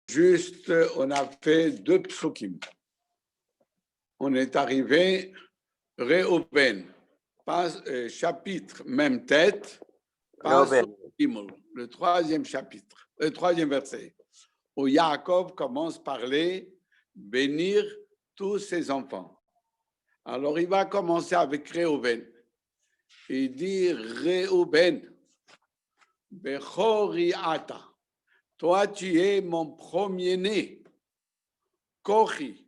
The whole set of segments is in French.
Juste, on a fait 2 psukim. On est arrivé, Réhouven, chapitre, même tête, le 3e chapitre, le 3e verset, où Yaakov commence par bénir tous ses enfants. Alors, il va commencer avec Réhouven. Il dit, Réhouven, Bechori ata. Toi, tu es mon premier-né. Kochi,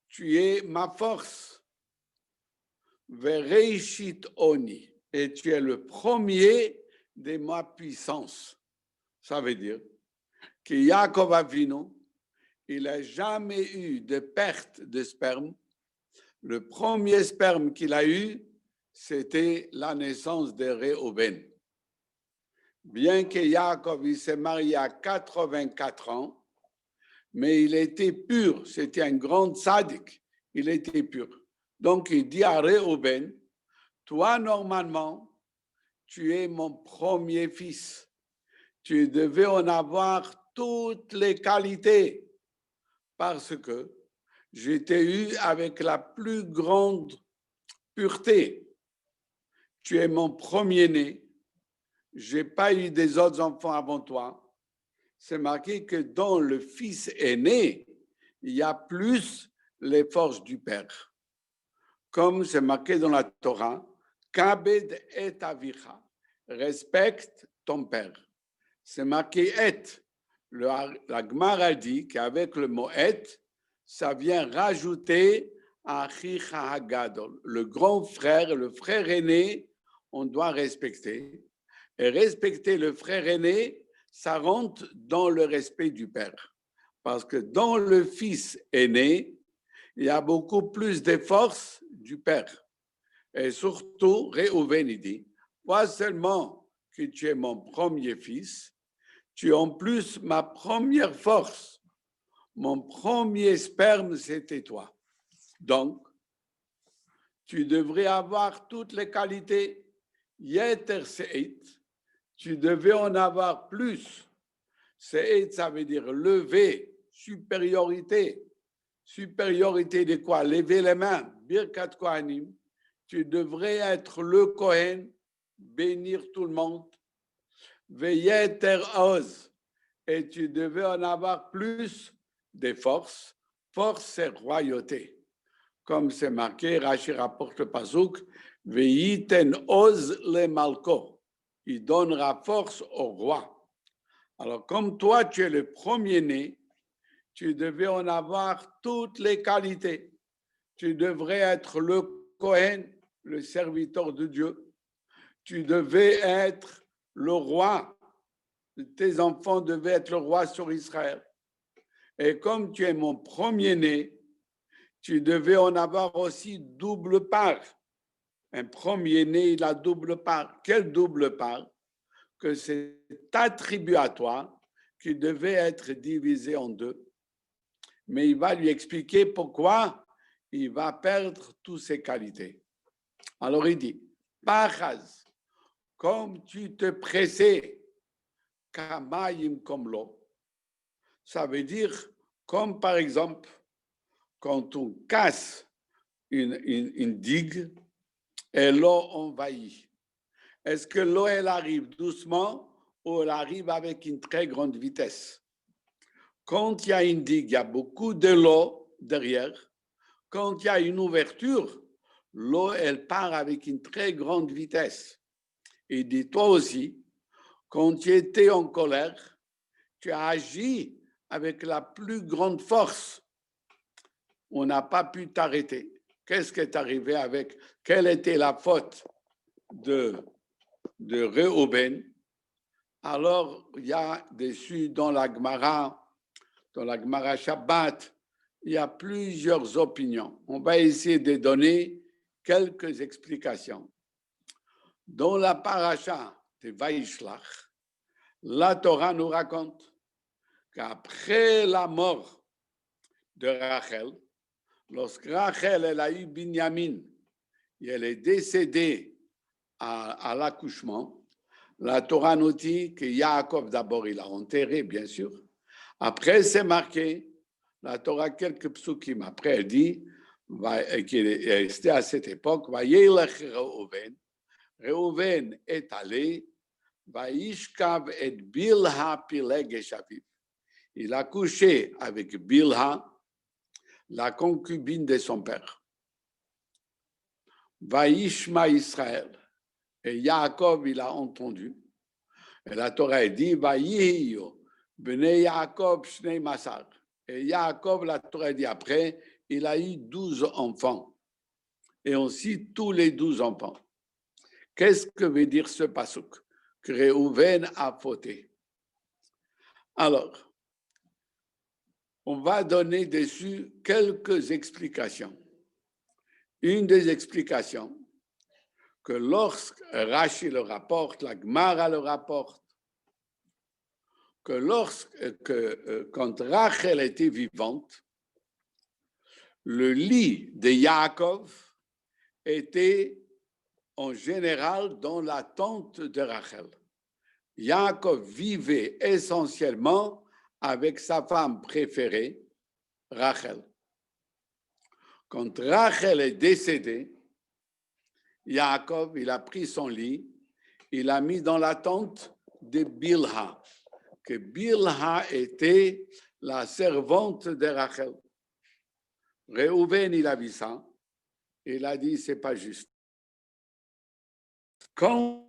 tu es ma force. Vereishit oni, et tu es le premier de ma puissance. Ça veut dire que Yaakov Avinu, il n'a jamais eu de perte de sperme. Le premier sperme qu'il a eu, c'était la naissance de Réhouven. Bien que Yaakov s'est marié à 84 ans, mais il était pur, c'était un grand sadique, il était pur. Donc il dit à Réhouven, toi normalement, tu es mon premier fils, tu devais en avoir toutes les qualités, parce que je t'ai eu avec la plus grande pureté. Tu es mon premier-né, je n'ai pas eu des autres enfants avant toi. C'est marqué que dans le fils aîné, il y a plus les forces du père. Comme c'est marqué dans la Torah, Kabed et avicha, respecte ton père. C'est marqué et. La Gemara dit qu'avec le mot et, ça vient rajouter Achicha Hagadol, le grand frère, le frère aîné, on doit respecter. Et respecter le frère aîné, ça rentre dans le respect du père. Parce que dans le fils aîné, il y a beaucoup plus de force du père. Et surtout, Réhouven dit, pas seulement que tu es mon premier fils, tu es en plus ma première force. Mon premier sperme, c'était toi. Donc, tu devrais avoir toutes les qualités. Yeter se'et, tu devais en avoir plus. Se'et, ça veut dire lever, supériorité. Supériorité de quoi? Lever les mains, Birkat Kohanim. Tu devrais être le Kohen, bénir tout le monde. Veyeter oz, et tu devais en avoir plus de force. Force, c'est royauté. Comme c'est marqué, Rashi rapporte le pasouk, Veyiten oz le malko. Il donnera force au roi. Alors, comme toi, tu es le premier-né, tu devais en avoir toutes les qualités. Tu devrais être le Kohen, le serviteur de Dieu. Tu devais être le roi. Tes enfants devaient être le roi sur Israël. Et comme tu es mon premier-né, tu devais en avoir aussi double part. Un premier-né, il a double part. Quelle double part? Que c'est attribué à toi qui devait être divisé en deux. Mais il va lui expliquer pourquoi il va perdre toutes ses qualités. Alors il dit, Pachaz, comme tu te pressais, Kamayim comme l'eau, ça veut dire comme par exemple quand on casse une digue et l'eau envahit. Est-ce que l'eau elle arrive doucement ou elle arrive avec une très grande vitesse? Quand il y a une digue, il y a beaucoup de l'eau derrière. Quand il y a une ouverture, l'eau, elle part avec une très grande vitesse. Et dis-toi aussi, quand tu étais en colère, tu as agi avec la plus grande force. On n'a pas pu t'arrêter. Qu'est-ce qui est arrivé avec? Quelle était la faute de Réhouven? Alors, il y a dessus dans la Gemara Shabbat, il y a plusieurs opinions. On va essayer de donner quelques explications. Dans la paracha de Vaishlach, la Torah nous raconte qu'après la mort de Rachel, lorsque Rachel elle a eu Binyamin et elle est décédée à l'accouchement, la Torah nous dit que Yaakov d'abord il a enterré, bien sûr. Après, c'est marqué, la Torah, quelques psukim. Après, elle dit, c'était à cette époque, Vayelech Reuven. Reuven est allé, Vaishkav et Bilha Pilegesh Aviv. Il a couché avec Bilha, la concubine de son père. Vaishma Israël. Et Yaakov, il a entendu. Et la Torah dit, Vayiyo, Bnei Yaakov, Shnei Masar. Et Yaakov, la Torah dit après, il a eu 12 enfants. Et on cite tous les 12 enfants. Qu'est-ce que veut dire ce pasuk? Que Réhouven a fauté. Alors, on va donner dessus quelques explications. Une des explications, que lorsque Rashi le rapporte, la Gemara le rapporte, que quand Rachel était vivante, le lit de Yaakov était en général dans la tente de Rachel. Yaakov vivait essentiellement avec sa femme préférée, Rachel. Quand Rachel est décédée, Yaakov, il a pris son lit, il l'a mis dans la tente de Bilha, que Bilha était la servante de Rachel. Réhouven, il a vu ça, il a dit, c'est pas juste. Quand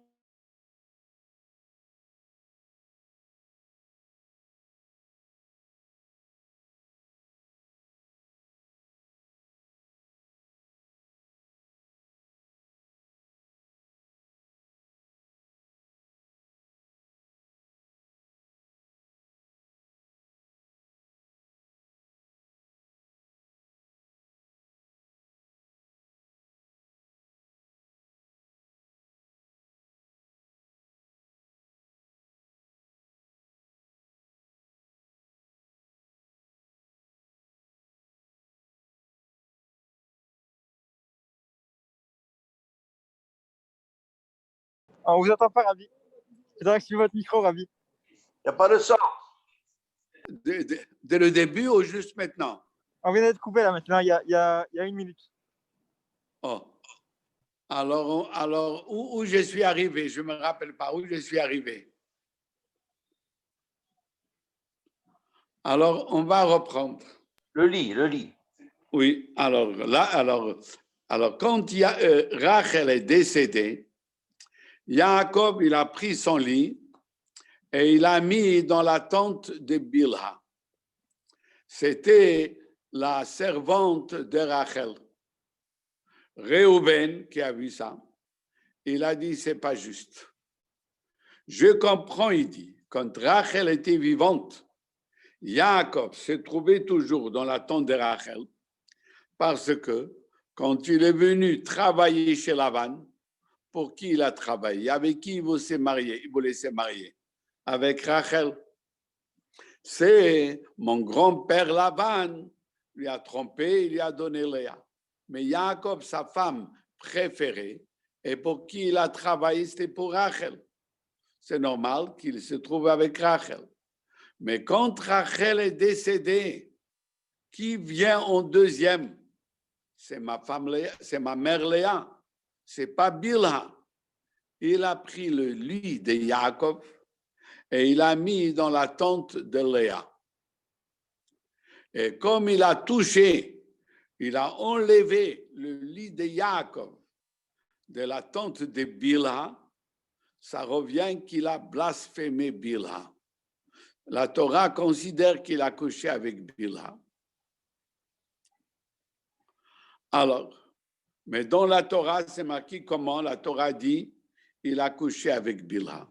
On vous entend pas, Rabbi. Je dois activer votre micro, Rabbi. Il n'y a pas de son. Dès le début ou juste maintenant? On vient d'être coupé là maintenant, il y a 1 minute. Oh. Alors où je suis arrivé? Je ne me rappelle pas où je suis arrivé. Alors, on va reprendre. Le lit. Oui, alors quand Rachel est décédée, Yaakov, il a pris son lit et il l'a mis dans la tente de Bilha. C'était la servante de Rachel. Réhouven, qui a vu ça, il a dit, c'est pas juste. Je comprends, il dit, quand Rachel était vivante, Yaakov se trouvait toujours dans la tente de Rachel parce que quand il est venu travailler chez Lavan, pour qui il a travaillé? Avec qui il voulait se marier? Avec Rachel. C'est mon grand-père Lavan lui a trompé, il lui a donné Léa. Mais Yaakov, sa femme préférée, et pour qui il a travaillé, c'était pour Rachel. C'est normal qu'il se trouve avec Rachel. Mais quand Rachel est décédée, qui vient en deuxième? C'est ma femme Léa, c'est ma mère Léa. C'est pas Bilha. Il a pris le lit de Yaakov et il l'a mis dans la tente de Léa. Et comme il a touché, il a enlevé le lit de Yaakov de la tente de Bilha, ça revient qu'il a blasphémé Bilha. La Torah considère qu'il a couché avec Bilha. Alors, mais dans la Torah, c'est marqué comment la Torah dit il a couché avec Bilha.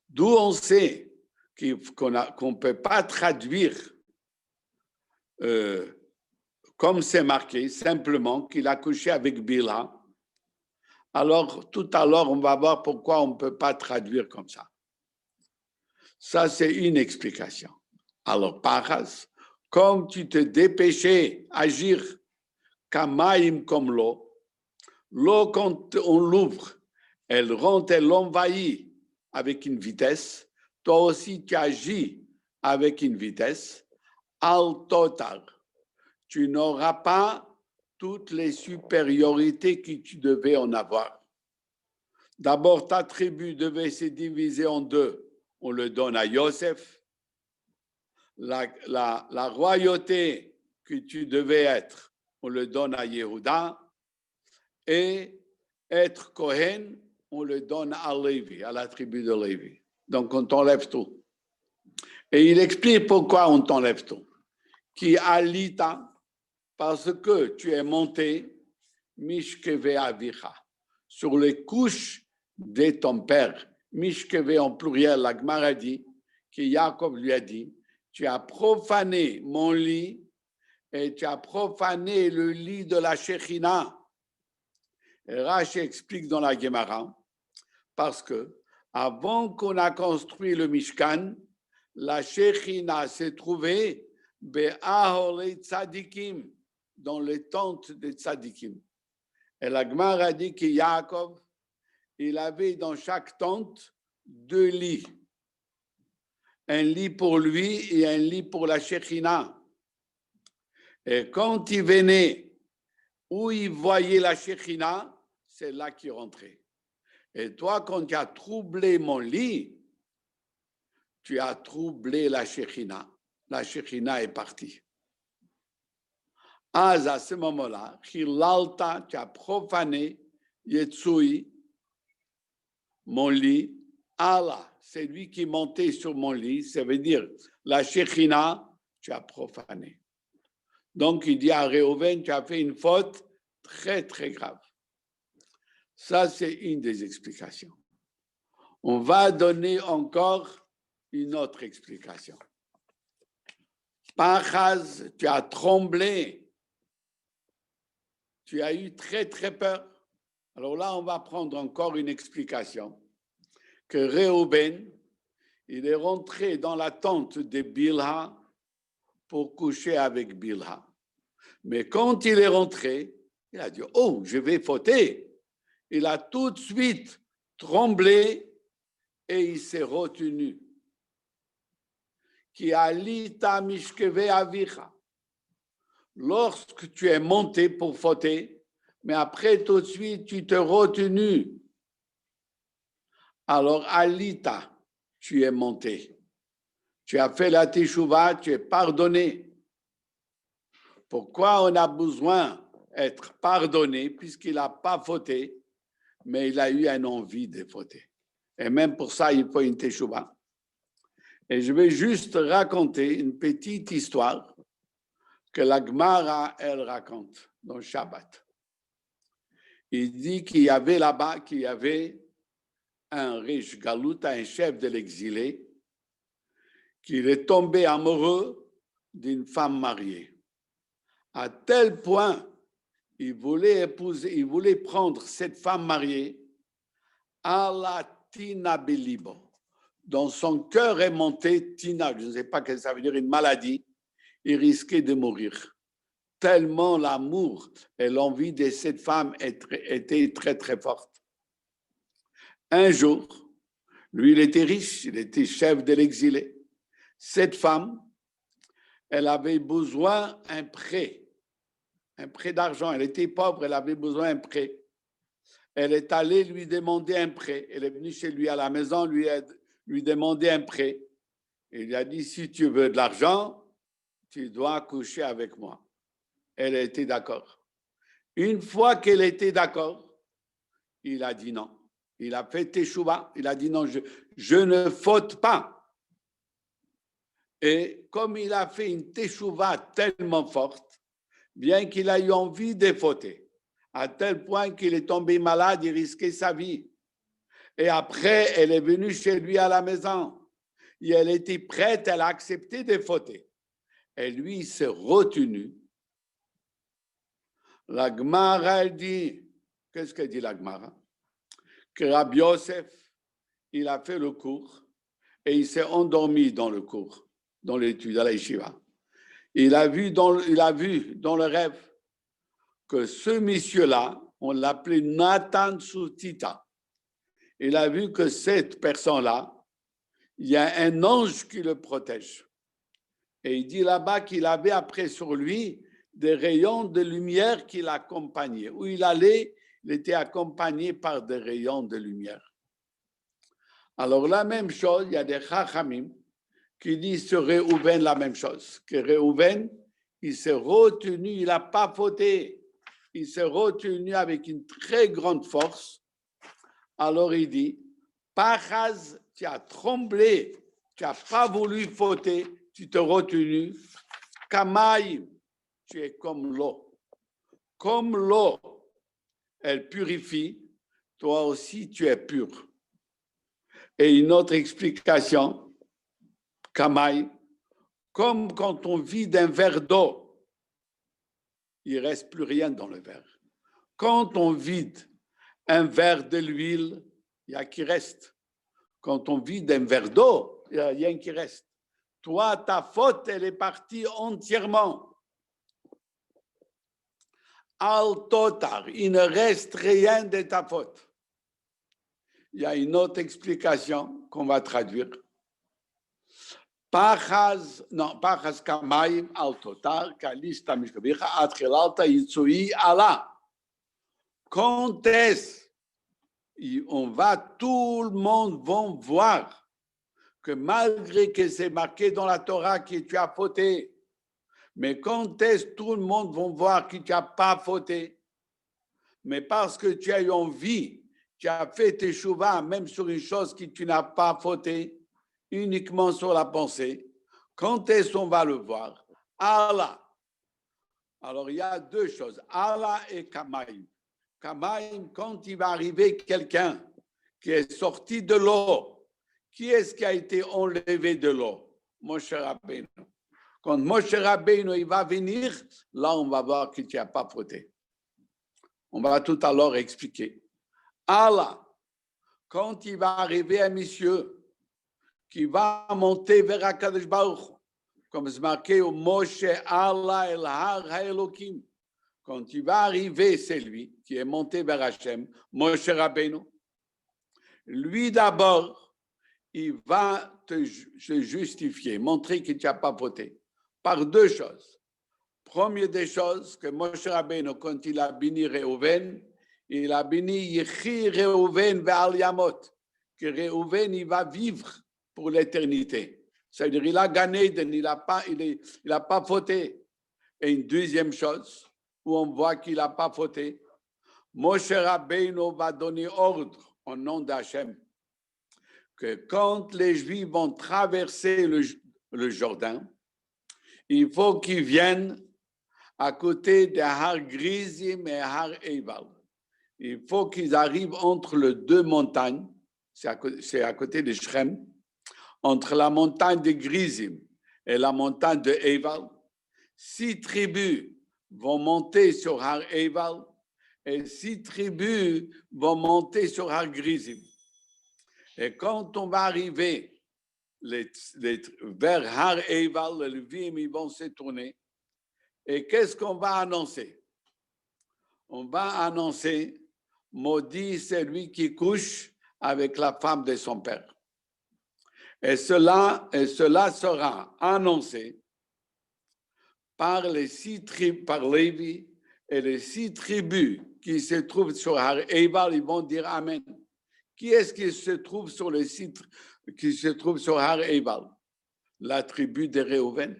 D'où on sait qu'on ne peut pas traduire comme c'est marqué, simplement qu'il a couché avec Bilha. Alors, tout à l'heure, on va voir pourquoi on ne peut pas traduire comme ça. Ça, c'est une explication. Alors, Paras, comme tu te dépêchais agir kamaim comme l'eau, quand on l'ouvre, elle rentre, elle l'envahit avec une vitesse. Toi aussi, tu agis avec une vitesse, al total. Tu n'auras pas toutes les supériorités que tu devais en avoir. D'abord, ta tribu devait se diviser en deux. On le donne à Yosef. La royauté que tu devais être, on le donne à Yehuda. Et être Kohen, on le donne à Lévi, à la tribu de Lévi. Donc, on t'enlève tout. Et il explique pourquoi on t'enlève tout. Qui alita, parce que tu es monté, mishkeve avicha, sur les couches de ton père. Mishkeve en pluriel, la Gemara dit, que Jacob lui a dit, tu as profané mon lit et tu as profané le lit de la Shekhinah. Rashi explique dans la Gemara, parce que avant qu'on a construit le Mishkan, la Shekhinah s'est trouvée be'ahole tzadikim, dans les tentes des tzadikim. Et la Gemara dit que Yaakov, il avait dans chaque tente 2 lits. Un lit pour lui et un lit pour la Shekhinah. Et quand il venait où il voyait la Shekhinah, c'est là qu'il rentrait. Et toi, quand tu as troublé mon lit, tu as troublé la Shekhinah. La Shekhinah est partie. À ce moment-là, Chilalta, tu as profané Yetsui, mon lit. Allah, c'est lui qui montait sur mon lit. Ça veut dire, la Shekhinah, tu as profané. Donc, il dit à Réhouven, tu as fait une faute très, très grave. Ça, c'est une des explications. On va donner encore une autre explication. Pachaz, tu as tremblé. Tu as eu très, très peur. Alors là, on va prendre encore une explication. Que Réhouven, il est rentré dans la tente de Bilha pour coucher avec Bilha. Mais quand il est rentré, il a dit, oh, je vais fauter. Il a tout de suite tremblé et il s'est retenu. Qui alita mishkeve avicha. Lorsque tu es monté pour fauter, mais après tout de suite tu te retenu. Alors alita, tu es monté. Tu as fait la teshuva, tu es pardonné. Pourquoi on a besoin d'être pardonné puisqu'il n'a pas fauté, mais il a eu une envie de fauter. Et même pour ça, il faut une teshuva. Et je vais juste raconter une petite histoire que la Gemara, elle raconte dans Shabbat. Il dit qu'il y avait là-bas, qu'il y avait un riche galouta, un chef de l'exilé, qui est tombé amoureux d'une femme mariée. À tel point, il voulait épouser, il voulait prendre cette femme mariée à la tina belibo. Dans son cœur est monté tina, je ne sais pas ce que ça veut dire, une maladie. Il risquait de mourir. Tellement l'amour et l'envie de cette femme étaient très, très fortes. Un jour, lui, il était riche, il était chef de l'exilé. Cette femme, elle avait besoin d'un prêt. Un prêt d'argent. Elle était pauvre, elle avait besoin d'un prêt. Elle est allée lui demander un prêt. Elle est venue chez lui à la maison, lui demander un prêt. Il lui a dit, si tu veux de l'argent, tu dois coucher avec moi. Elle était d'accord. Une fois qu'elle était d'accord, il a dit non. Il a fait teshuva. Il a dit non, je ne faute pas. Et comme il a fait une teshuva tellement forte, bien qu'il a eu envie de fauter, à tel point qu'il est tombé malade, il risquait sa vie. Et après, elle est venue chez lui à la maison. Et elle était prête, elle a accepté de fauter. Et lui, il s'est retenu. La Gemara, elle dit, qu'est-ce qu'elle dit la Gemara? Que Rabbi Yosef, il a fait le cours et il s'est endormi dans le cours, dans l'étude, à la yeshiva. Il a vu dans le rêve que ce monsieur-là, on l'appelait Nathan Soutita. Il a vu que cette personne-là, il y a un ange qui le protège. Et il dit là-bas qu'il avait après sur lui des rayons de lumière qui l'accompagnaient. Où il allait, il était accompagné par des rayons de lumière. Alors la même chose, il y a des chachamim qui disent sur Réhouven la même chose. Que Réhouven, il s'est retenu, il n'a pas fauté. Il s'est retenu avec une très grande force. Alors il dit, Pachaz, tu as tremblé, tu n'as pas voulu fauter, tu t'es retenu. Kamaï, tu es comme l'eau. Comme l'eau, elle purifie, toi aussi tu es pur. Et une autre explication, Kamaï, comme quand on vide un verre d'eau, il ne reste plus rien dans le verre. Quand on vide un verre de l'huile, il n'y a qui reste. Quand on vide un verre d'eau, il n'y a rien qui reste. Toi, ta faute, elle est partie entièrement. Al totar, il ne reste rien de ta faute. Il y a une autre explication qu'on va traduire. Pachaz kamaim al totar, kalista mishkabicha, atchelalta yitsui ala. Quand est-ce tout le monde va voir que malgré que c'est marqué dans la Torah que tu as fauté, mais quand est-ce tout le monde va voir que tu n'as pas fauté, mais parce que tu as eu envie, tu as fait tes chouvas, même sur une chose que tu n'as pas fauté, uniquement sur la pensée, quand est-ce qu'on va le voir? Allah. Alors il y a deux choses, Allah et Kamaïm. Kamaïm, quand il va arriver quelqu'un qui est sorti de l'eau, qui est-ce qui a été enlevé de l'eau? Moshe Rabbeinu. Quand Moshe Rabbeinu il va venir, là on va voir que tu n'as pas fauté. On va tout à l'heure expliquer. Allah, quand il va arriver un monsieur qui va monter vers Akadosh Baruch, comme c'est marqué au Moshe Allah El Har HaElokim, quand il va arriver, c'est lui qui est monté vers Hachem, Moshe Rabbeinu. Lui d'abord, il va te justifier, montrer que tu n'as pas fauté, par deux choses. Première des choses, que Moshe Rabbeinu, quand il a béni Réhouven, il a béni Yechi Réhouven ve'al Yamot, que Réhouven, il va vivre pour l'éternité. C'est-à-dire, il a gagné, il n'a pas fauté. Et une deuxième chose, où on voit qu'il n'a pas fauté, Moshe Rabbeinu va donner ordre au nom d'Hachem que quand les Juifs vont traverser le Jourdain, il faut qu'ils viennent à côté de Har Grizim et Har Eival. Il faut qu'ils arrivent entre les deux montagnes, c'est à côté de Shrem, entre la montagne de Grizim et la montagne de Eival. 6 tribus vont monter sur Har Eival et 6 tribus vont monter sur Har Grizim. Et quand on va arriver vers Har Eival, les Levim ils vont se tourner. Et qu'est-ce qu'on va annoncer? On va annoncer, maudit celui qui couche avec la femme de son père. Et cela sera annoncé par les 6 tribus, par Lévi, et les 6 tribus qui se trouvent sur Har Eival, ils vont dire Amen. Qui est-ce qui se trouve sur les 6 qui se trouvent sur Har Eival? La tribu de Réhouven.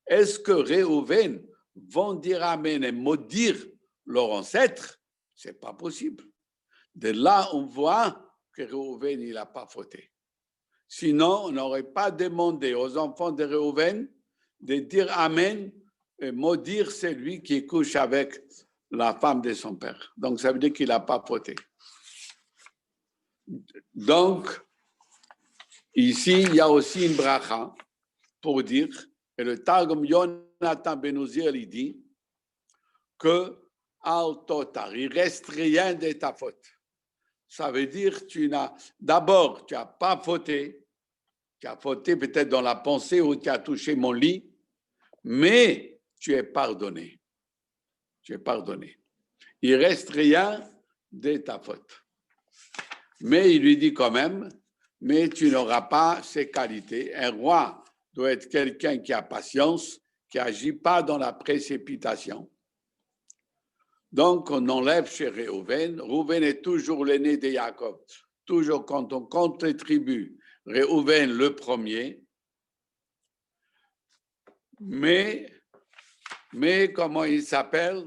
Est-ce que Réhouven vont dire Amen et maudire leur ancêtre? C'est pas possible. De là, on voit que Réhouven, il n'a pas fauté. Sinon, on n'aurait pas demandé aux enfants de Réhouven de dire Amen et maudire celui qui couche avec la femme de son père. Donc, ça veut dire qu'il n'a pas fauté. Donc, ici, il y a aussi une bracha pour dire, et le Targum Yonatan Ben Uziel, il dit que al totar, il reste rien de ta faute. Ça veut dire d'abord, tu n'as pas fauté, tu as fauté peut-être dans la pensée où tu as touché mon lit, mais tu es pardonné. Tu es pardonné. Il reste rien de ta faute. Mais il lui dit quand même, mais tu n'auras pas ces qualités. Un roi doit être quelqu'un qui a patience, qui n'agit pas dans la précipitation. Donc, on enlève chez Réhouven. Réhouven est toujours l'aîné de Jacob. Toujours quand on compte les tribus, Réhouven le premier. Mais comment il s'appelle?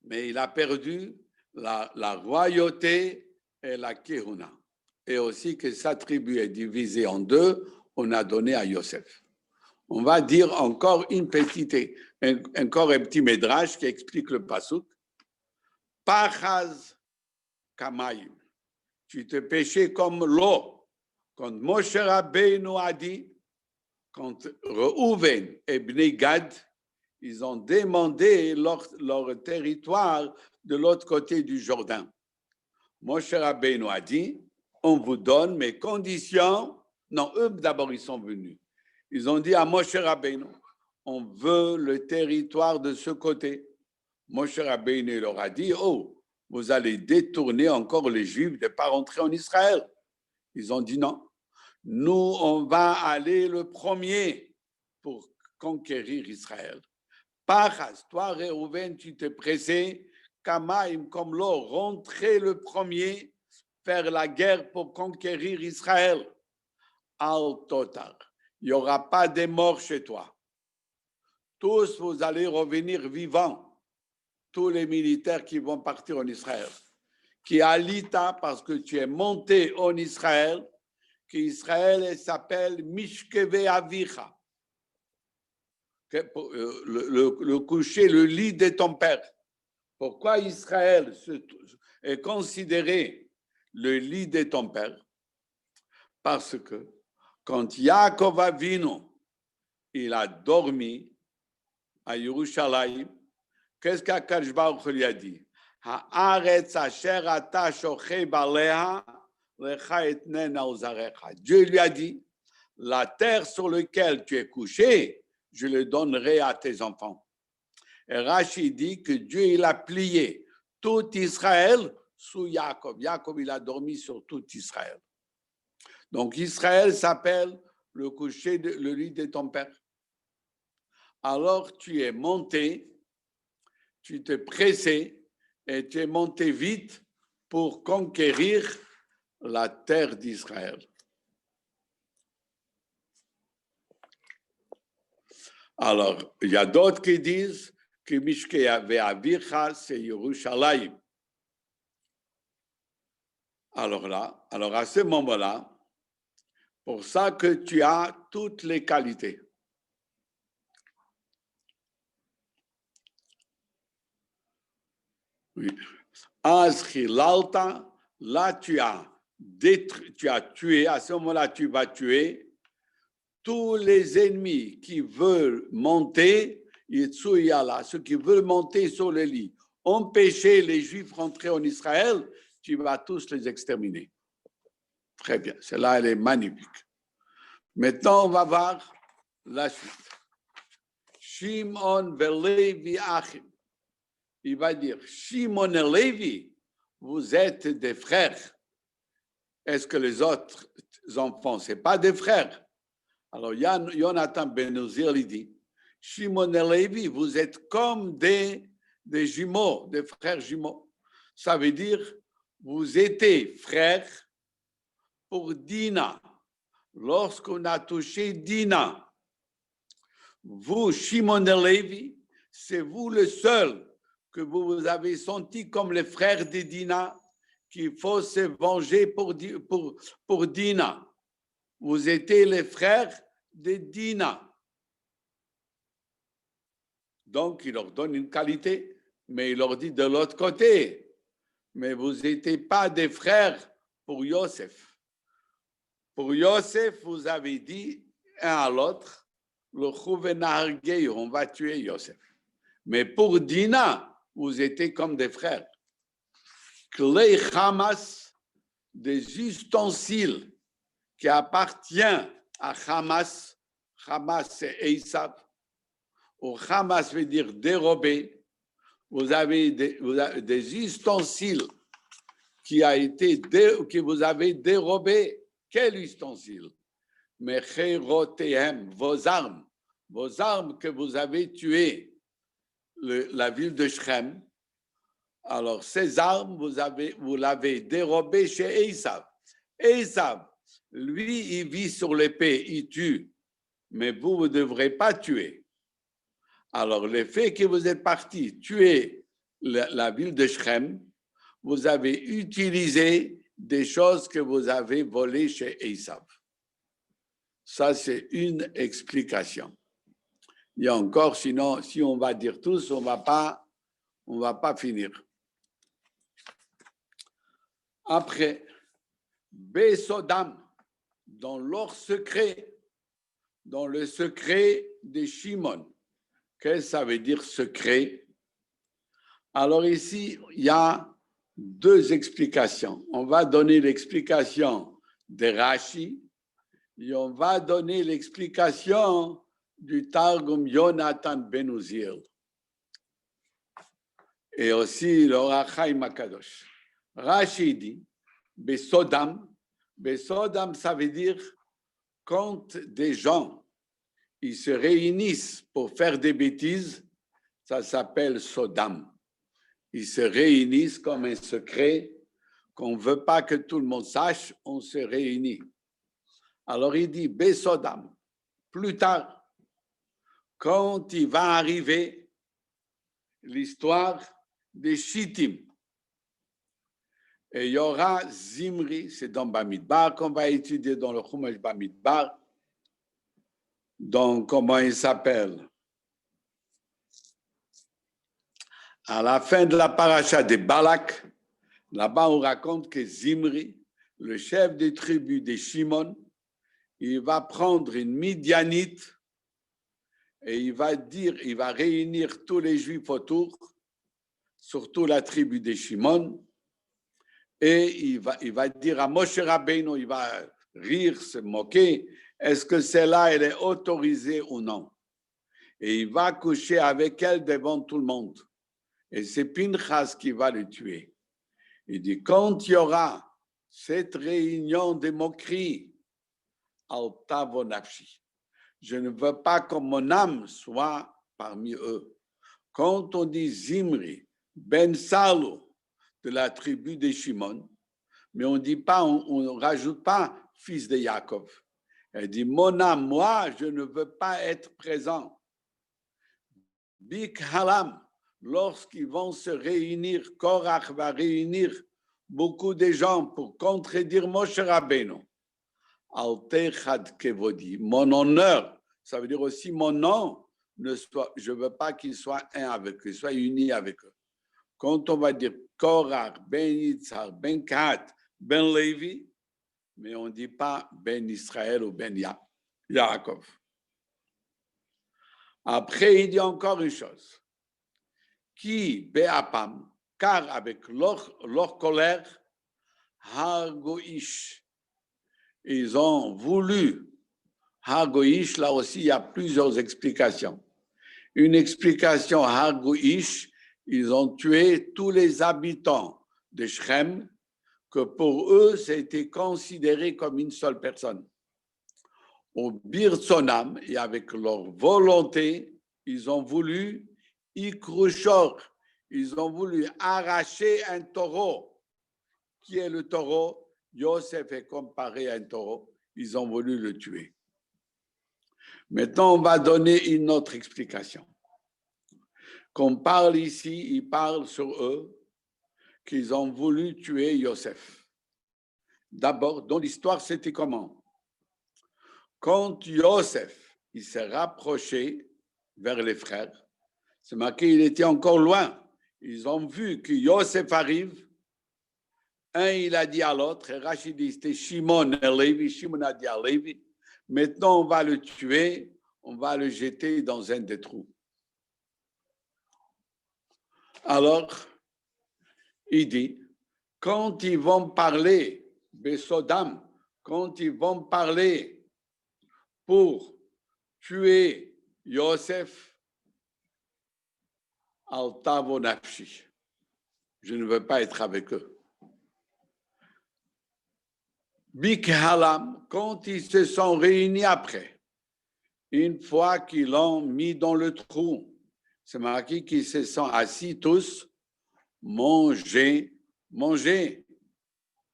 Mais il a perdu la royauté et la Kehuna. Et aussi que sa tribu est divisée en deux, on a donné à Yosef. On va dire encore un petit médrash qui explique le pasuk. Pachaz kamayim. Tu te péchais comme l'eau. Quand Moshe Rabbeinu a dit, quand Reuven et Bnei Gad, ils ont demandé leur territoire de l'autre côté du Jourdain. Moshe Rabbeinu a dit, on vous donne mes conditions. Non, eux d'abord ils sont venus. Ils ont dit à Moshe Rabbeinu, on veut le territoire de ce côté. Moshe Rabbeinu leur a dit, oh, vous allez détourner encore les Juifs de ne pas rentrer en Israël. Ils ont dit non. Nous, on va aller le premier pour conquérir Israël. Pachas, toi, Réhouven, tu te pressais, Kamaim, comme l'eau, rentrer le premier, faire la guerre pour conquérir Israël. Al Totar, il n'y aura pas de morts chez toi. Tous, vous allez revenir vivants. Tous les militaires qui vont partir en Israël. Qui alita, parce que tu es monté en Israël, qu'Israël s'appelle Mishkeve Avicha. Le coucher, le lit de ton père. Pourquoi Israël est considéré le lit de ton père? Parce que quand Yaakov Avinu, il a dormi à Yerushalayim, qu'est-ce qu'Akadosh Baruch Hu lui a dit? Haaretz asher ata shocheh baleha lecha etnena uzarecha. Dieu lui a dit, la terre sur laquelle tu es couché, je le donnerai à tes enfants. Et Rashi dit que Dieu, il a plié tout Israël sous Jacob. Jacob, il a dormi sur tout Israël. Donc Israël s'appelle le coucher, le lit de ton père. Alors tu es monté, tu t'es pressé et tu es monté vite pour conquérir la terre d'Israël. Alors, il y a d'autres qui disent que Mishkei ve'avicha, c'est Yerushalayim. Alors à ce moment-là, pour ça que tu as toutes les qualités. Oui. Là tu as tué, à ce moment-là tu vas tuer tous les ennemis qui veulent monter, ceux qui veulent monter sur le lit, empêcher les Juifs rentrer en Israël, tu vas tous les exterminer. Très bien, celle-là, elle est magnifique. Maintenant, on va voir la suite. Shimon veLevi Achim. Il va dire, Shimon et Lévi, vous êtes des frères. Est-ce que les autres enfants, ce n'est pas des frères? Alors, Jonathan Ben Uzziel, il dit, Shimon et Lévi, vous êtes comme des jumeaux, des frères jumeaux. Ça veut dire, vous étiez frères pour Dina. Lorsqu'on a touché Dina, vous, Shimon et Lévi, c'est vous le seul que vous avez senti comme les frères de Dina, qu'il faut se venger pour Dina. Vous étiez les frères de Dina. Donc, il leur donne une qualité, mais il leur dit de l'autre côté, mais vous n'étiez pas des frères pour Yosef. Pour Yosef, vous avez dit un à l'autre, le Chouvenargei, on va tuer Yosef. Mais pour Dina, vous étiez comme des frères. Klei Hamas, des ustensiles qui appartiennent à Hamas. Hamas, c'est Esav. Ou Hamas veut dire dérober. Vous avez des ustensiles que vous avez dérobés. Quel ustensile? Mecherotehem, vos armes que vous avez tuées, la ville de Shrem. Alors, ces armes, vous l'avez dérobé chez Esav. Esav, lui, il vit sur l'épée, il tue, mais vous ne devrez pas tuer. Alors, le fait que vous êtes parti tuer la ville de Shrem, vous avez utilisé des choses que vous avez volées chez Esav. Ça, c'est une explication. Il y a encore, sinon, si on va dire tous, on va pas finir. Après, Besodam, dans leur secret, dans le secret de Shimon. Qu'est-ce que ça veut dire secret? Alors ici, il y a deux explications. On va donner l'explication de Rashi et on va donner l'explication du Targum Yonatan Ben Uzziel. Et aussi le Or HaChaim HaKadosh. Rashi dit, Besodam, Besodam, ça veut dire quand des gens ils se réunissent pour faire des bêtises, ça s'appelle Sodam. Ils se réunissent comme un secret qu'on ne veut pas que tout le monde sache, on se réunit. Alors il dit Besodam. Plus tard, quand il va arriver l'histoire des Shittim, et il y aura Zimri, c'est dans Bamidbar qu'on va étudier dans le Chumash Bamidbar. Donc, comment il s'appelle? À la fin de la paracha de Balak, là-bas on raconte que Zimri, le chef des tribus des Shimon, il va prendre une Midianite et il va réunir tous les Juifs autour, surtout la tribu des Shimon, et il va dire à Moshe Rabbeinu, il va rire, se moquer, est-ce que celle-là, elle est autorisée ou non? Et il va coucher avec elle devant tout le monde. Et c'est Pinchas qui va le tuer. Il dit, quand il y aura cette réunion de moquerie, Altavo Nafshi, je ne veux pas que mon âme soit parmi eux. Quand on dit Zimri, Ben Salo, de la tribu de Shimon, mais on dit pas, on ne rajoute pas fils de Yaakov. Elle dit, mon âme, moi, je ne veux pas être présent. Bik Halam, lorsqu'ils vont se réunir, Korach va réunir beaucoup de gens pour contredire Moshe Rabbeinu. Altechad Kevodi, mon honneur, ça veut dire aussi mon nom, je ne veux pas qu'il soit un avec eux, qu'il soit uni avec eux. Quand on va dire Korach, Ben Yitzhar, Ben Kahat, Ben Levi, mais on ne dit pas Ben Israël ou Ben Yaakov. Après, il dit encore une chose. Qui, Be'apam, car avec leur colère, Hargoish, ils ont voulu, Hargoish, là aussi, il y a plusieurs explications. Une explication, Hargoish, ils ont tué tous les habitants de Shrem, que pour eux, c'était considéré comme une seule personne. Au Birsonam, et avec leur volonté, ils ont voulu Ikrushor, ils ont voulu arracher un taureau. Qui est le taureau? Yosef est comparé à un taureau. Ils ont voulu le tuer. Maintenant, on va donner une autre explication. Qu'on parle ici, il parle sur eux, qu'ils ont voulu tuer Yosef. D'abord, dans l'histoire, c'était comment? Quand Yosef, il s'est rapproché vers les frères, c'est marqué, il était encore loin. Ils ont vu que Yosef arrive. Un, il a dit à l'autre, et Rachid dit, c'était Shimon et Lévi. Shimon a dit à Lévi, maintenant on va le tuer, on va le jeter dans un des trous. Alors, il dit, quand ils vont parler, Besodam, quand ils vont parler pour tuer Yosef, Altavo Nafshi, je ne veux pas être avec eux. Bikhalam, quand ils se sont réunis après, une fois qu'ils l'ont mis dans le trou, c'est marqué qu'ils se sont assis tous, manger, ils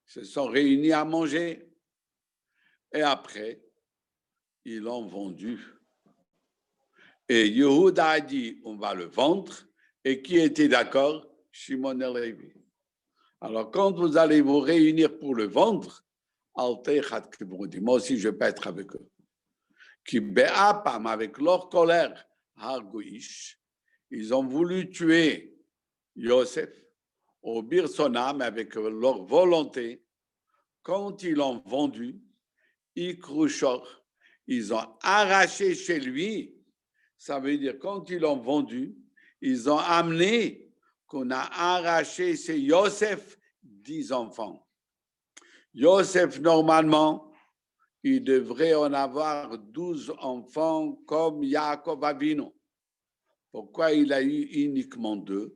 se sont réunis à manger. Et après, ils l'ont vendu. Et Yehuda a dit, on va le vendre. Et qui était d'accord? Shimon et Lévi. Alors, quand vous allez vous réunir pour le vendre, moi aussi, je peux être avec eux. Qui be'apam, avec leur colère, harguish, ils ont voulu tuer Yosef, au Birsonam, avec leur volonté. Quand ils l'ont vendu, Ikrushor, ils ont arraché chez lui. Ça veut dire, quand ils l'ont vendu, ils ont amené qu'on a arraché chez Yosef 10 enfants. Yosef, normalement, il devrait en avoir 12 enfants comme Yaakov Avinu. Pourquoi il a eu uniquement 2?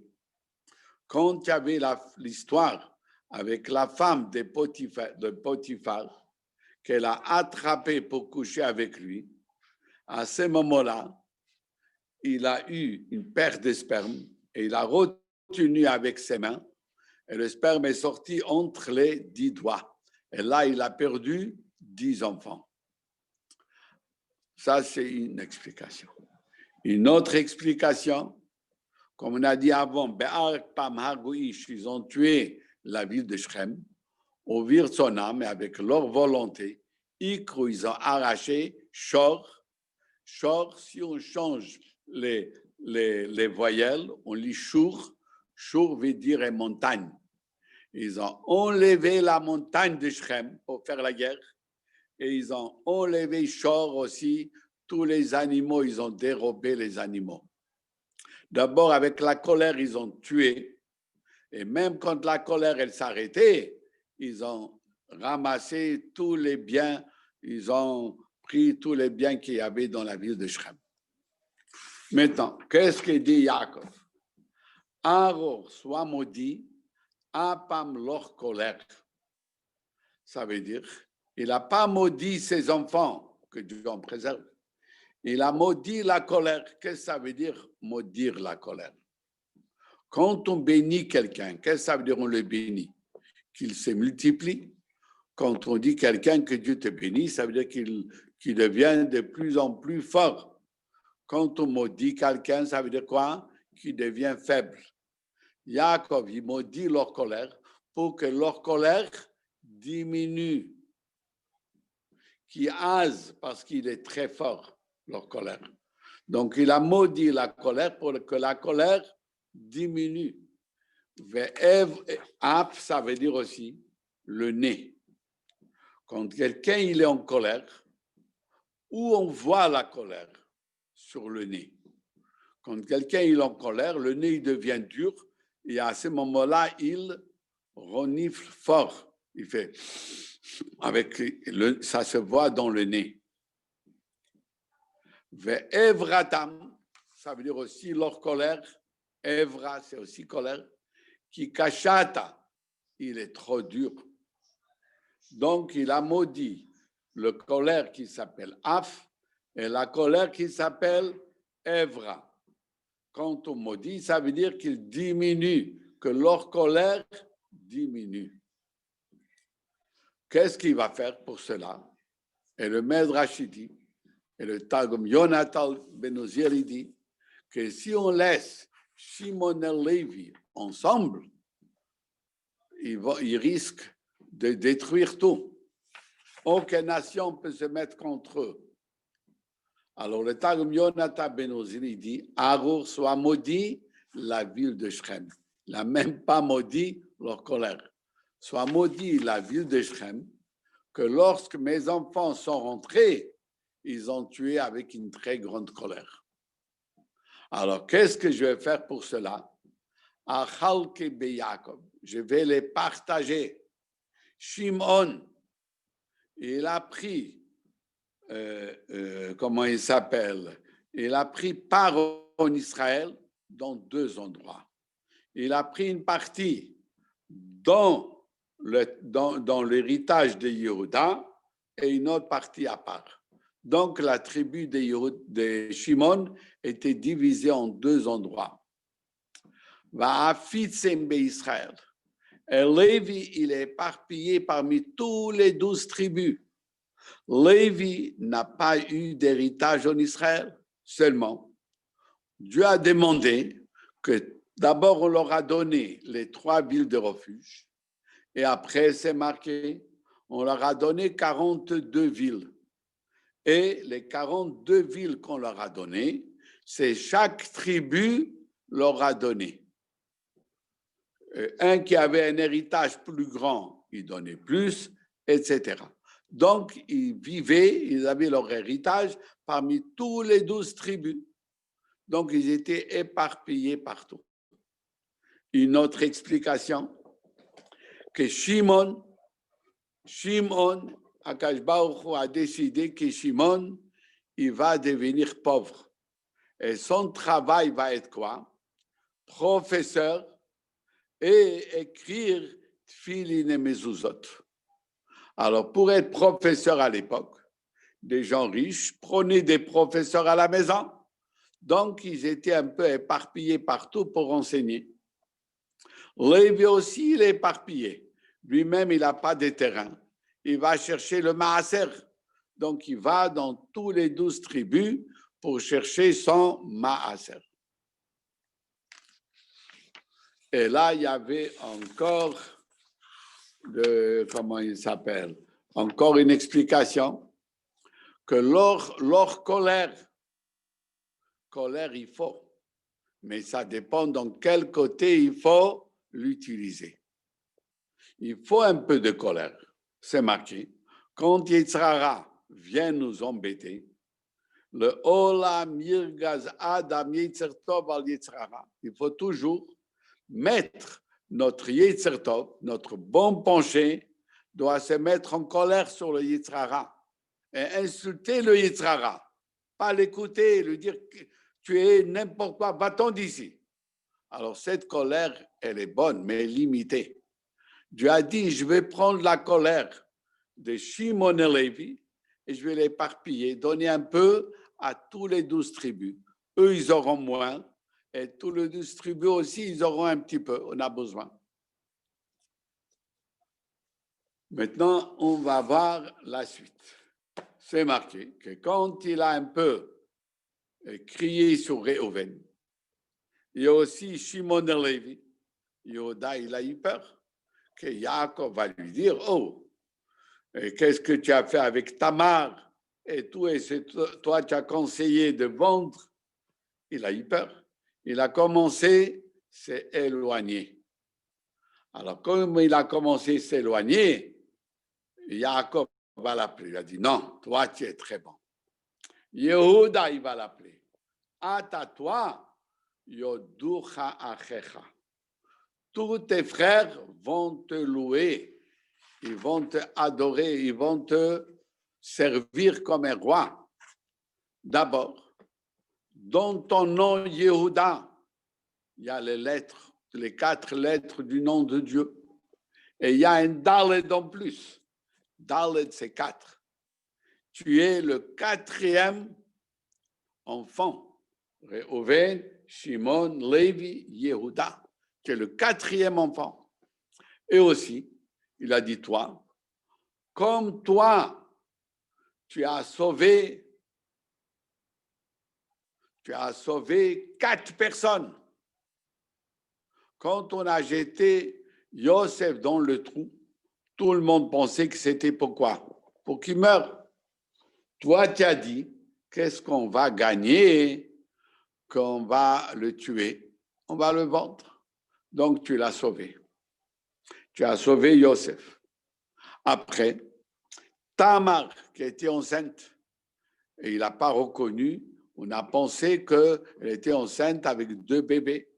Quand il y avait l'histoire avec la femme de Potiphar, qu'elle a attrapé pour coucher avec lui, à ce moment-là, il a eu une perte de sperme et il a retenu avec ses mains et le sperme est sorti entre les 10 doigts. Et là, il a perdu 10 enfants. Ça, c'est une explication. Une autre explication, comme on a dit avant, ils ont tué la ville de Shrem, au Virsonam, avec leur volonté, ils ont arraché Shor. Shor, si on change les voyelles, on lit Shur. Shur veut dire montagne. Ils ont enlevé la montagne de Shrem pour faire la guerre. Et ils ont enlevé Shor aussi. Tous les animaux, ils ont dérobé les animaux. D'abord, avec la colère, ils ont tué. Et même quand la colère, elle s'arrêtait, ils ont ramassé tous les biens. Ils ont pris tous les biens qu'il y avait dans la ville de Shrem. Maintenant, qu'est-ce que dit Yaakov? Aror, soit maudit, apam leur colère. Ça veut dire, il n'a pas maudit ses enfants, que Dieu en préserve. Il a maudit la colère. Qu'est-ce que ça veut dire, maudire la colère? Quand on bénit quelqu'un, qu'est-ce que ça veut dire, on le bénit? Qu'il se multiplie. Quand on dit quelqu'un que Dieu te bénit, ça veut dire qu'il devient de plus en plus fort. Quand on maudit quelqu'un, ça veut dire quoi? Qu'il devient faible. Yaakov, il maudit leur colère pour que leur colère diminue. Qui ase parce qu'il est très fort, leur colère. Donc, il a maudit la colère pour que la colère diminue. Ap, ça veut dire aussi le nez. Quand quelqu'un il est en colère, où on voit la colère? Sur le nez. Quand quelqu'un il est en colère, le nez il devient dur et à ce moment-là, il renifle fort. Il fait ça se voit dans le nez. Ve'evratam, ça veut dire aussi leur colère. Evra, c'est aussi colère. Qui kachata, il est trop dur. Donc, il a maudit le colère qui s'appelle Af et la colère qui s'appelle Evra. Quand on maudit, ça veut dire qu'il diminue, que leur colère diminue. Qu'est-ce qu'il va faire pour cela? Et le Midrash dit, et le Targum Yonatan ben Ozir dit, que si on laisse Shimon et Lévi ensemble, ils risquent de détruire tout. Aucune nation peut se mettre contre eux. Alors le Targum Yonatan ben Ozir dit, Arur soit maudit la ville de Shrem. Il n'a même pas maudit leur colère. Soit maudit la ville de Shrem, que lorsque mes enfants sont rentrés, ils ont tué avec une très grande colère. Alors, qu'est-ce que je vais faire pour cela? Achalke beYaakov, je vais les partager. Shimon, il a pris, comment il s'appelle? Il a pris part en Israël dans 2 endroits. Il a pris une partie dans dans l'héritage de Yehuda et une autre partie à part. Donc, la tribu de Shimon était divisée en deux endroits. Va'afitzem be'Israël. Et Lévi, il est éparpillé parmi tous les 12 tribus. Lévi n'a pas eu d'héritage en Israël seulement. Dieu a demandé que d'abord on leur a donné les 3 villes de refuge et après c'est marqué, on leur a donné 42 villes. Et les 42 villes qu'on leur a données, c'est chaque tribu leur a donné. Un qui avait un héritage plus grand, il donnait plus, etc. Donc, ils avaient leur héritage parmi tous les 12 tribus. Donc, ils étaient éparpillés partout. Une autre explication, que Shimon, Akash Baruch Hu a décidé que Shimon, il va devenir pauvre. Et son travail va être quoi? Professeur et écrire Tfilin et Mezuzot. Alors, pour être professeur à l'époque, des gens riches prenaient des professeurs à la maison. Donc, ils étaient un peu éparpillés partout pour enseigner. Lévi aussi, il est éparpillé. Lui-même, il n'a pas de terrain. Il va chercher le maaser. Donc, il va dans tous les 12 tribus pour chercher son maaser. Et là, il y avait encore, comment il s'appelle, encore une explication, que leur colère, il faut, mais ça dépend dans quel côté il faut l'utiliser. Il faut un peu de colère, c'est marqué. Quand Yetzirara vient nous embêter, le Olam Yirgaz Adam Yetzer Tov al Yetzirara, il faut toujours mettre notre Yetzer Tov, notre bon penché, doit se mettre en colère sur le Yetzirara et insulter le Yetzirara, pas l'écouter, lui dire que tu es n'importe quoi, va-t'en d'ici. Alors cette colère, elle est bonne, mais limitée. Dieu a dit, je vais prendre la colère de Shimon et Lévi et je vais l'éparpiller, donner un peu à tous les 12 tribus. Eux, ils auront moins et tous les 12 tribus aussi, ils auront un petit peu, on a besoin. Maintenant, on va voir la suite. C'est marqué que quand il a un peu crié sur Réhouven, il y a aussi Shimon et Lévi. Yehuda, il a eu peur que Yaakov va lui dire, oh, qu'est-ce que tu as fait avec Tamar et tout, et toi tu as conseillé de vendre. Il a eu peur. Il a commencé à s'éloigner. Alors, comme il a commencé à s'éloigner, Yaakov va l'appeler. Il a dit, non, toi tu es très bon. Yehuda, il va l'appeler. Ata toi, yoducha achecha. Tous tes frères vont te louer, ils vont te adorer, ils vont te servir comme un roi. D'abord, dans ton nom Yehuda, il y a les lettres, les 4 lettres du nom de Dieu. Et il y a un Dalet en plus. Dalet, c'est 4. Tu es le 4e enfant. Réhouven, Shimon, Lévi, Yehuda. Tu es le 4e enfant. Et aussi, il a dit toi, comme toi, tu as sauvé 4 personnes. Quand on a jeté Yosef dans le trou, tout le monde pensait que c'était pourquoi? Pour qu'il meure. Toi, tu as dit, qu'est-ce qu'on va gagner quand on va le tuer? On va le vendre. Donc, tu l'as sauvé. Tu as sauvé Yosef. Après, Tamar, qui était enceinte, et il n'a pas reconnu, on a pensé qu'elle était enceinte avec 2 bébés.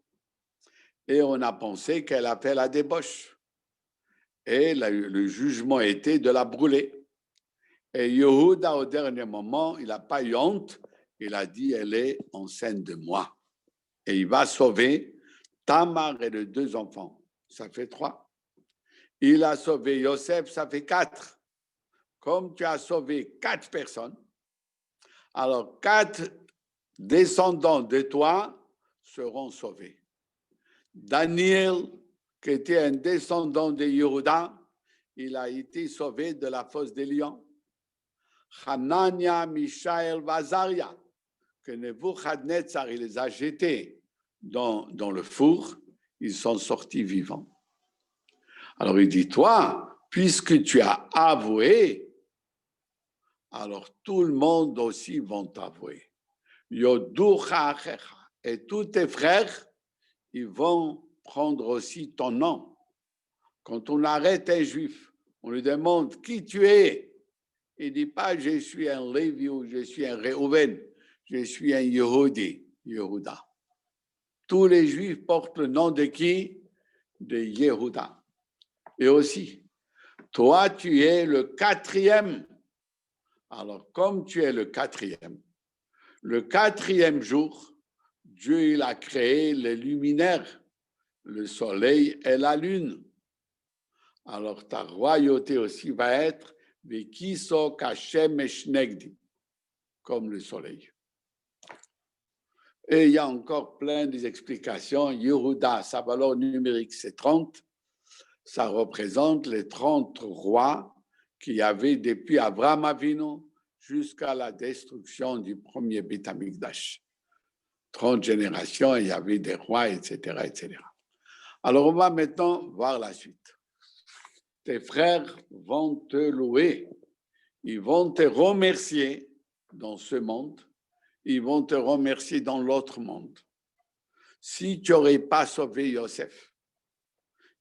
Et on a pensé qu'elle a fait la débauche. Et le jugement était de la brûler. Et Yehuda, au dernier moment, il n'a pas eu honte. Il a dit, elle est enceinte de moi. Et il va sauver Tamar et les 2 enfants. Ça fait 3. il a sauvé Yosef, ça fait 4. Comme tu as sauvé 4 personnes, alors 4 descendants de toi seront sauvés. Daniel, qui était un descendant de Yehuda, il a été sauvé de la fosse des lions. Hanania, Mishaël, Vazaria, que Nebuchadnezzar il les a jetés dans le four, ils sont sortis vivants. Alors il dit, toi, puisque tu as avoué, alors tout le monde aussi vont t'avouer. Yoducha achecha. Et tous tes frères, ils vont prendre aussi ton nom. Quand on arrête un juif, on lui demande qui tu es. Il ne dit pas je suis un Lévi ou je suis un Réhouven, je suis un Yehudi, Yehuda. Tous les juifs portent le nom de qui? De Yehuda. Et aussi, toi, tu es le 4e. Alors, comme tu es le 4e jour, Dieu il a créé les luminaires, le soleil et la lune. Alors, ta royauté aussi va être Vekiso Kashem Eshnegdi, comme le soleil. Et il y a encore plein d'explications. Yehuda, sa valeur numérique, c'est 30. Ça représente les 30 rois qu'il y avait depuis Abraham Avinu jusqu'à la destruction du premier Beit Hamikdash. 30 générations, il y avait des rois, etc., etc. Alors, on va maintenant voir la suite. Tes frères vont te louer. Ils vont te remercier dans ce monde. Ils vont te remercier dans l'autre monde. Si tu n'aurais pas sauvé Yosef,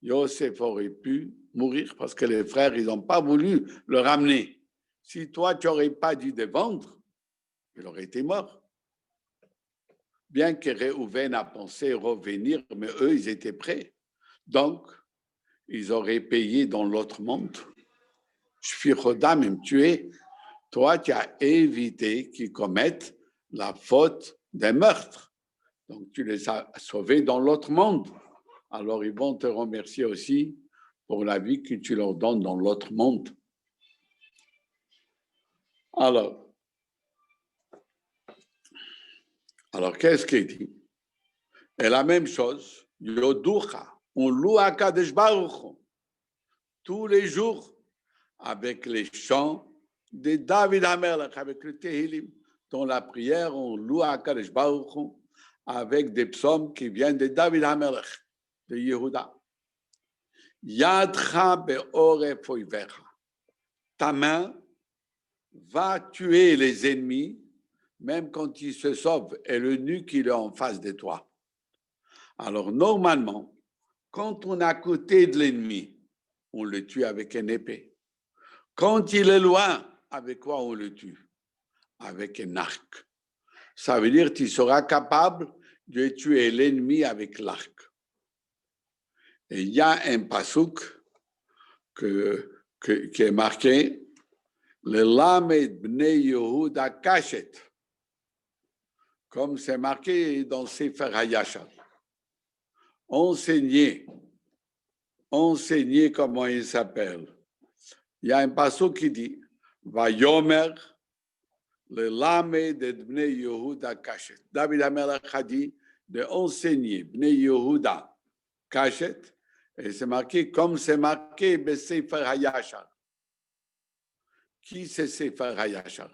Yosef aurait pu mourir parce que les frères, ils n'ont pas voulu le ramener. Si toi, tu n'aurais pas dû le vendre, il aurait été mort. Bien que Réhouven a pensé revenir, mais eux, ils étaient prêts. Donc, ils auraient payé dans l'autre monde. Shfichoda, même tué. Toi, tu as évité qu'ils commettent la faute d'un meurtre. Donc, tu les as sauvés dans l'autre monde. Alors, ils vont te remercier aussi pour la vie que tu leur donnes dans l'autre monde. Alors qu'est-ce qu'il dit? Et la même chose, Yoducha, on loue à Kadesh Baruch tous les jours avec les chants de David Hamelech, avec le Tehilim. Dans la prière, on loue à Kadesh Baruch avec des psaumes qui viennent de David Hamelech, de Yehuda. Yadcha be'oref oivecha. Ta main va tuer les ennemis, même quand ils se sauvent, et le nu qui est en face de toi. Alors, normalement, quand on est à côté de l'ennemi, on le tue avec une épée. Quand il est loin, avec quoi on le tue? Avec un arc. Ça veut dire que tu seras capable de tuer l'ennemi avec l'arc. Et il y a un pasuk qui est marqué, le Lamed Bnei Yehuda Kashet, comme c'est marqué dans Sefer Hayashar. Enseigner comment il s'appelle. Il y a un pasuk qui dit, Vayomer, le Lamed Bnei Yehuda Kashet. David Hamelech a dit de enseigner Bnei Yehuda Kashet, et c'est marqué comme c'est marqué Sefer Hayashar. Qui c'est Sefer Hayashar?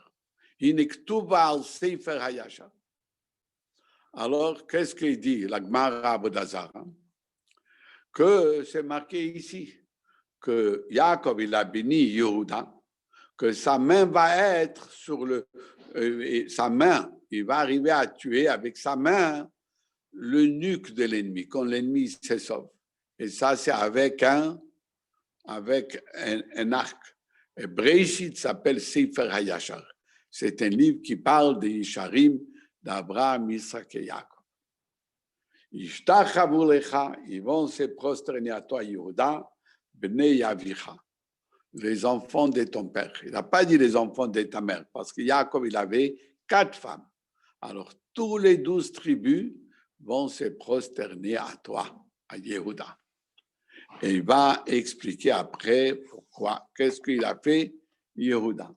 Iniktuva al Sefer Hayashar. Alors, qu'est-ce qu'il dit, la Gemara Abodazara? Que c'est marqué ici, que Jacob, il a béni Yehuda, que sa main va être sur sa main, il va arriver à tuer avec sa main le nuque de l'ennemi, quand l'ennemi se sauve. Et ça, c'est avec un arc. Et Breshit s'appelle Sefer Hayashar. C'est un livre qui parle des Yisharim d'Abraham, Isaac et Jacob. Ishtachavu lecha, ils vont se prosterner à toi, Yehuda, Bnei Yavicha, les enfants de ton père. Il n'a pas dit les enfants de ta mère, parce que Jacob, il avait 4 femmes. Alors, tous les 12 tribus vont se prosterner à toi, à Yehuda. Et il va expliquer après pourquoi, qu'est-ce qu'il a fait, Yehuda.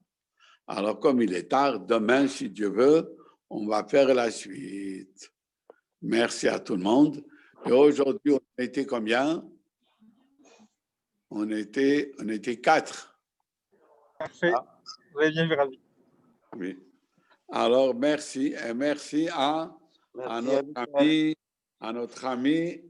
Alors, comme il est tard, demain, si Dieu veut, on va faire la suite. Merci à tout le monde. Et aujourd'hui, on était combien? On était 4. Parfait. Vous avez bien vu, Ravi. Oui. Alors, merci. Et merci à Merci notre ami